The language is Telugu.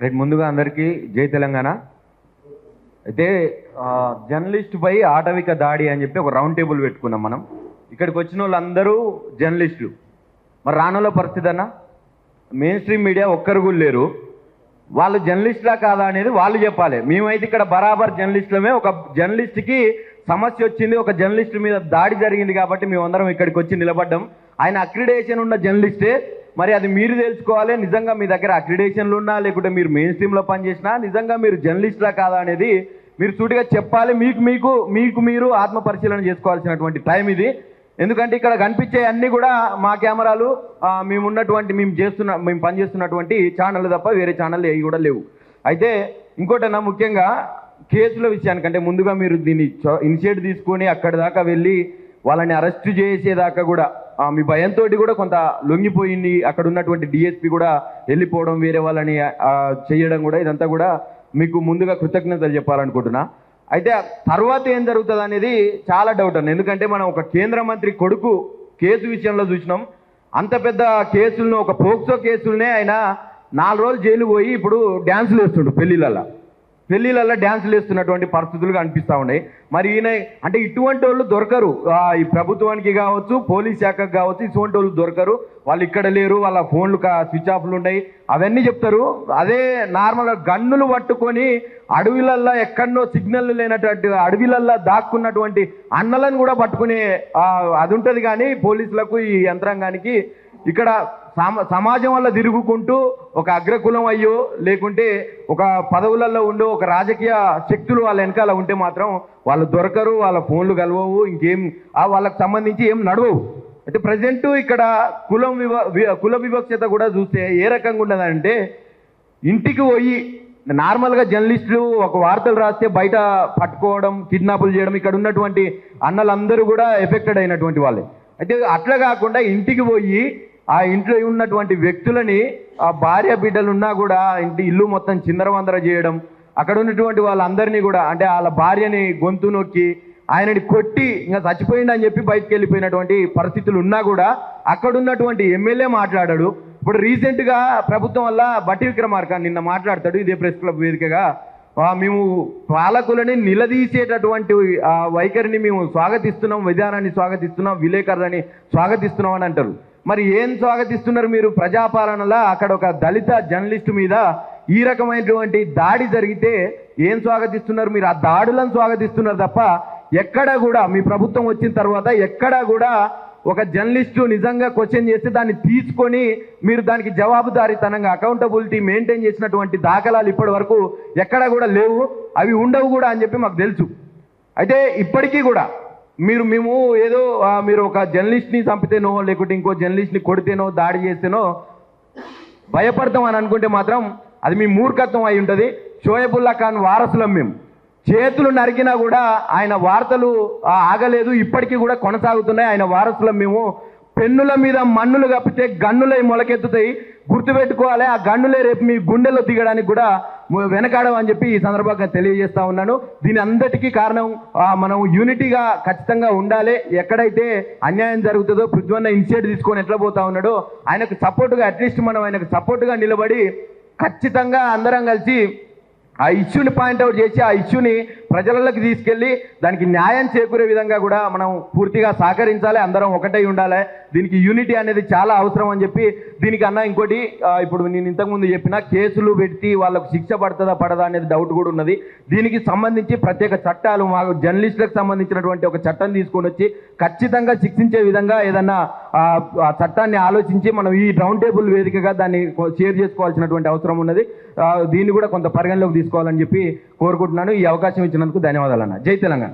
రైట్, ముందుగా అందరికీ జై తెలంగాణ. అయితే జర్నలిస్ట్ పై ఆటవిక దాడి అని చెప్పి ఒక రౌండ్ టేబుల్ పెట్టుకున్నాం మనం. ఇక్కడికి వచ్చిన వాళ్ళందరూ జర్నలిస్టులు. మరి రానుల పరిస్థితి అన్న, మెయిన్ స్ట్రీమ్ మీడియా ఒక్కరు కూడా లేరు. వాళ్ళు జర్నలిస్టులా కాదా అనేది వాళ్ళు చెప్పాలి. మేమైతే ఇక్కడ బరాబర్ జర్నలిస్టులమే. ఒక జర్నలిస్ట్కి సమస్య వచ్చింది, ఒక జర్నలిస్ట్ మీద దాడి జరిగింది కాబట్టి మేమందరం ఇక్కడికి వచ్చి నిలబడ్డాం. ఆయన అక్రిడేషన్ ఉన్న జర్నలిస్టే. మరి అది మీరు తెలుసుకోవాలి, నిజంగా మీ దగ్గర అక్రిడేషన్లు ఉన్నా లేకుంటే మీరు మెయిన్ స్ట్రీమ్లో పనిచేసినా నిజంగా మీరు జర్నలిస్టులా కాదా అనేది మీరు సూటిగా చెప్పాలి. మీకు మీరు ఆత్మ పరిశీలన చేసుకోవాల్సినటువంటి టైం ఇది. ఎందుకంటే ఇక్కడ కనిపించే అన్నీ కూడా మా కెమెరాలు, మేము పనిచేస్తున్నటువంటి ఛానళ్ళు తప్ప వేరే ఛానళ్ళు ఏవి కూడా లేవు. అయితే ఇంకోటన్నా, ముఖ్యంగా కేసుల విషయానికంటే ముందుగా మీరు దీన్ని ఇనిషియేట్ తీసుకొని అక్కడి దాకా వెళ్ళి వాళ్ళని అరెస్ట్ చేసేదాకా కూడా మీ భయంతో కూడా కొంత లొంగిపోయింది. అక్కడ ఉన్నటువంటి డిఎస్పీ కూడా వెళ్ళిపోవడం, వేరే వాళ్ళని చేయడం కూడా, ఇదంతా కూడా మీకు ముందుగా కృతజ్ఞతలు చెప్పాలనుకుంటున్నా. అయితే తర్వాత ఏం జరుగుతుంది అనేది చాలా డౌట్ అన్న. ఎందుకంటే మనం ఒక కేంద్ర మంత్రి కొడుకు కేసు విషయంలో చూసినాం. అంత పెద్ద కేసులను, ఒక పోక్సో కేసులనే ఆయన 4 రోజులు జైలు పోయి ఇప్పుడు డ్యాన్సులు వేస్తుండు పెళ్ళిళ్ళల్లో డ్యాన్సులు వేస్తున్నటువంటి పరిస్థితులు కనిపిస్తూ ఉన్నాయి. మరి ఈయన అంటే ఇటువంటి వాళ్ళు దొరకరు, ఈ ప్రభుత్వానికి కావచ్చు, పోలీస్ శాఖకు కావచ్చు, ఇటువంటి వాళ్ళు దొరకరు. వాళ్ళు ఇక్కడ లేరు, వాళ్ళ ఫోన్లు స్విచ్ ఆఫ్లు ఉన్నాయి, అవన్నీ చెప్తారు. అదే నార్మల్గా గన్నులు పట్టుకొని అడవిలల్లో, ఎక్కడో సిగ్నల్ లేనటువంటి అడవిలల్లో దాక్కున్నటువంటి అన్నలను కూడా పట్టుకునే అది ఉంటుంది. కానీ పోలీసులకు, ఈ యంత్రాంగానికి ఇక్కడ సమాజం వల్ల తిరుగుకుంటూ ఒక అగ్రకులం అయ్యో లేకుంటే ఒక పదవులలో ఉండే ఒక రాజకీయ శక్తులు వాళ్ళ వెనకాల ఉంటే మాత్రం వాళ్ళు దొరకరు, వాళ్ళ ఫోన్లు కలవవు, ఇంకేం వాళ్ళకు సంబంధించి ఏం నడవవు. అయితే ప్రజెంట్ ఇక్కడ కుల వివక్షత కూడా చూస్తే ఏ రకంగా ఉన్నదంటే, ఇంటికి పోయి నార్మల్గా జర్నలిస్టులు ఒక వార్తలు రాస్తే బయట పట్టుకోవడం, కిడ్నాపులు చేయడం, ఇక్కడ ఉన్నటువంటి అన్నలందరూ కూడా ఎఫెక్టెడ్ అయినటువంటి వాళ్ళే. అయితే అట్లా కాకుండా ఇంటికి పోయి ఆ ఇంట్లో ఉన్నటువంటి వ్యక్తులని, ఆ భార్య బిడ్డలు ఉన్నా కూడా ఇల్లు మొత్తం చిందరవందర చేయడం, అక్కడ ఉన్నటువంటి వాళ్ళందరినీ కూడా అంటే వాళ్ళ భార్యని గొంతు నొక్కి ఆయనని కొట్టి ఇంకా చచ్చిపోయింది అని చెప్పి బయటకు వెళ్ళిపోయినటువంటి పరిస్థితులు ఉన్నా కూడా అక్కడ ఉన్నటువంటి ఎమ్మెల్యే మాట్లాడాడు. ఇప్పుడు రీసెంట్గా ప్రభుత్వం వల్ల బట్టి విక్రమార్క నిన్న మాట్లాడతాడు ఇదే ప్రెస్ క్లబ్ వేదికగా, మేము పాలకులని నిలదీసేటటువంటి వైఖరిని మేము స్వాగతిస్తున్నాం, విధానాన్ని స్వాగతిస్తున్నాం, విలేకరులని స్వాగతిస్తున్నాం అని అంటారు. మరి ఏం స్వాగతిస్తున్నారు మీరు? ప్రజాపాలనలా అక్కడ ఒక దళిత జర్నలిస్టు మీద ఈ రకమైనటువంటి దాడి జరిగితే ఏం స్వాగతిస్తున్నారు మీరు? ఆ దాడులను స్వాగతిస్తున్నారు తప్ప ఎక్కడా కూడా మీ ప్రభుత్వం వచ్చిన తర్వాత ఎక్కడా కూడా ఒక జర్నలిస్టు నిజంగా క్వశ్చన్ చేస్తే దాన్ని తీసుకొని మీరు దానికి జవాబుదారీతనంగా అకౌంటబిలిటీ మెయింటైన్ చేసినటువంటి దాఖలాలు ఇప్పటి వరకు ఎక్కడా కూడా లేవు, అవి ఉండవు కూడా అని చెప్పి మాకు తెలుసు. అయితే ఇప్పటికీ కూడా మేము ఏదో మీరు ఒక జర్నలిస్ట్ని చంపితేనో లేకుంటే ఇంకో జర్నలిస్ట్ని కొడితేనో దాడి చేస్తేనో భయపడతాం అని అనుకుంటే మాత్రం అది మీ మూర్ఖత్వం అయి ఉంటుంది. షోయబుల్లా ఖాన్ వారసులం మేము. చేతులు నరికినా కూడా ఆయన వార్తలు ఆగలేదు, ఇప్పటికీ కూడా కొనసాగుతున్నాయి. ఆయన వారసులం మేము. పెన్నుల మీద మన్నులు కప్పితే గన్నులై మొలకెత్తుతాయి, గుర్తుపెట్టుకోవాలి. ఆ గన్నులే రేపు మీ గుండెల్లో దిగడానికి కూడా వెనకాడమని చెప్పి ఈ సందర్భంగా తెలియజేస్తా ఉన్నాను. దీని అందరికీ కారణం మనం యూనిటీగా ఖచ్చితంగా ఉండాలి. ఎక్కడైతే అన్యాయం జరుగుతుందో పృథ్వన్న ఇనిషియేటివ్ తీసుకొని ఎట్లా పోతా ఉన్నాడో ఆయనకు సపోర్టుగా, అట్లీస్ట్ మనం ఆయనకు సపోర్టుగా నిలబడి ఖచ్చితంగా అందరం కలిసి ఆ ఇష్యూని పాయింట్అవుట్ చేసి ఆ ఇష్యూని ప్రజలలోకి తీసుకెళ్ళి దానికి న్యాయం చేకూరే విధంగా కూడా మనం పూర్తిగా సహకరించాలి, అందరం ఒకటై ఉండాలి. దీనికి యూనిటీ అనేది చాలా అవసరం అని చెప్పి దీనికన్నా ఇంకోటి, ఇప్పుడు నేను ఇంతకుముందు చెప్పిన కేసులు పెట్టి వాళ్ళకు శిక్ష పడుతుందా పడదా అనేది డౌట్ కూడా ఉన్నది. దీనికి సంబంధించి ప్రత్యేక చట్టాలు, మా జర్నలిస్టులకు సంబంధించినటువంటి ఒక చట్టం తీసుకొని వచ్చి ఖచ్చితంగా శిక్షించే విధంగా ఏదన్నా ఆ చట్టాన్ని ఆలోచించి మనం ఈ రౌండ్ టేబుల్ వేదికగా దాన్ని షేర్ చేసుకోవాల్సినటువంటి అవసరం ఉన్నది. దీన్ని కూడా కొంత పరిగణలోకి తీసుకోవాలని చెప్పి కోరుకుంటున్నాను. ఈ అవకాశం ఇచ్చినందుకు ధన్యవాదాలు అన్న. జై తెలంగాణ.